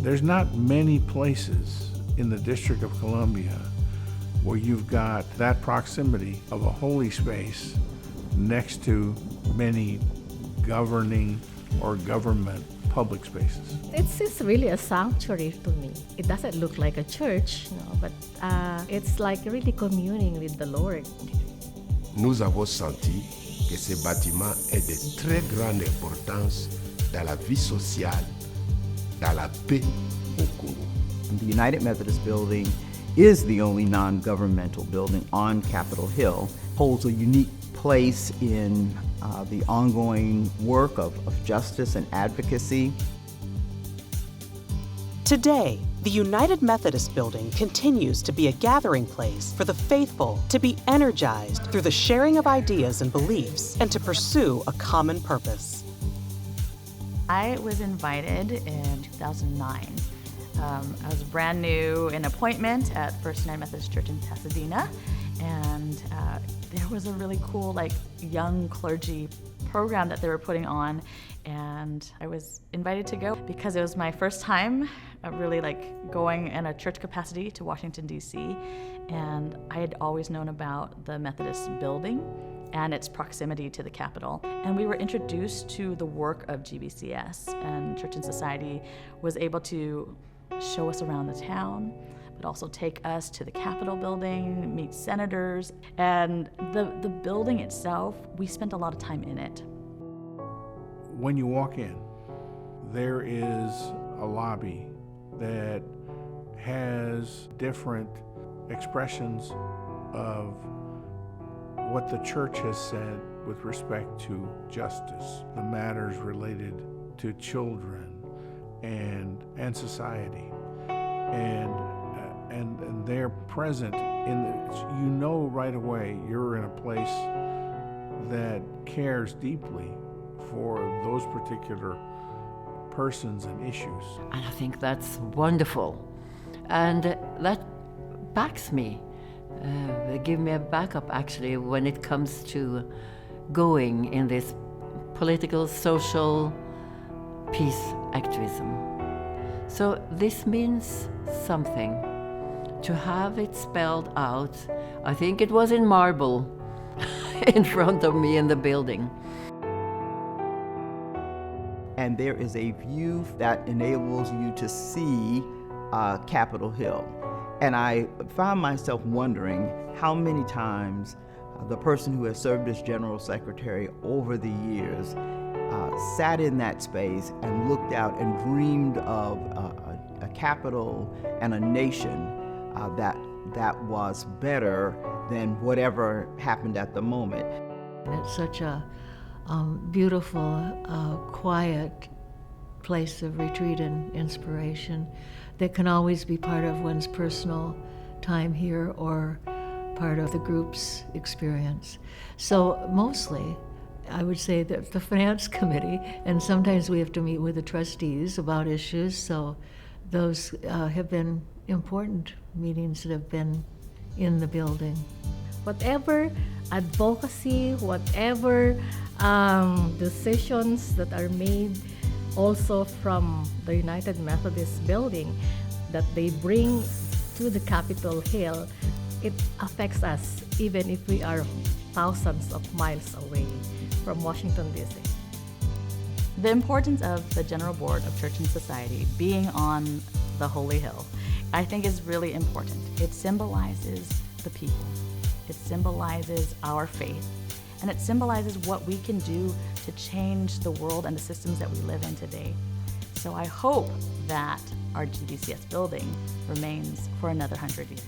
There's not many places in the District of Columbia where you've got that proximity of a holy space next to many governing or government public spaces. It's really a sanctuary to me. It doesn't look like a church, but it's like really communing with the Lord. Nous avons senti que ce bâtiment est de très grande importance dans la vie sociale, dans la paix au Congo. The United Methodist Building is the only non-governmental building on Capitol Hill, holds a unique place in the ongoing work of justice and advocacy. Today, the United Methodist Building continues to be a gathering place for the faithful to be energized through the sharing of ideas and beliefs and to pursue a common purpose. I was invited in 2009. I was brand new in appointment at First United Methodist Church in Pasadena, and there was a really cool young clergy program that they were putting on, and I was invited to go because it was my first time really going in a church capacity to Washington, D.C., and I had always known about the Methodist building and its proximity to the Capitol. And we were introduced to the work of GBCS, and Church and Society was able to show us around the town, but also take us to the Capitol building, meet senators, and the building itself, we spent a lot of time in it. When you walk in, there is a lobby that has different expressions of what the church has said with respect to justice, the matters related to children and society, and they're present in the, right away you're in a place that cares deeply for those particular persons and issues. And I think that's wonderful, and that backs me. They give me a backup actually when it comes to going in this political, social peace activism. So this means something to have it spelled out. I think it was in marble in front of me in the building. And there is a view that enables you to see Capitol Hill. And I found myself wondering how many times the person who has served as General Secretary over the years sat in that space and looked out and dreamed of a capital and a nation that was better than whatever happened at the moment. And it's such a beautiful, quiet place of retreat and inspiration that can always be part of one's personal time here or part of the group's experience. So mostly, I would say that the finance committee, and sometimes we have to meet with the trustees about issues, so those have been important meetings that have been in the building. Whatever advocacy, whatever decisions that are made also from the United Methodist Building that they bring to the Capitol Hill, it affects us even if we are thousands of miles away from Washington, D.C. The importance of the General Board of Church and Society being on the Holy Hill, I think is really important. It symbolizes the people. It symbolizes our faith. And it symbolizes what we can do to change the world and the systems that we live in today. So I hope that our GBCS building remains for another 100 years.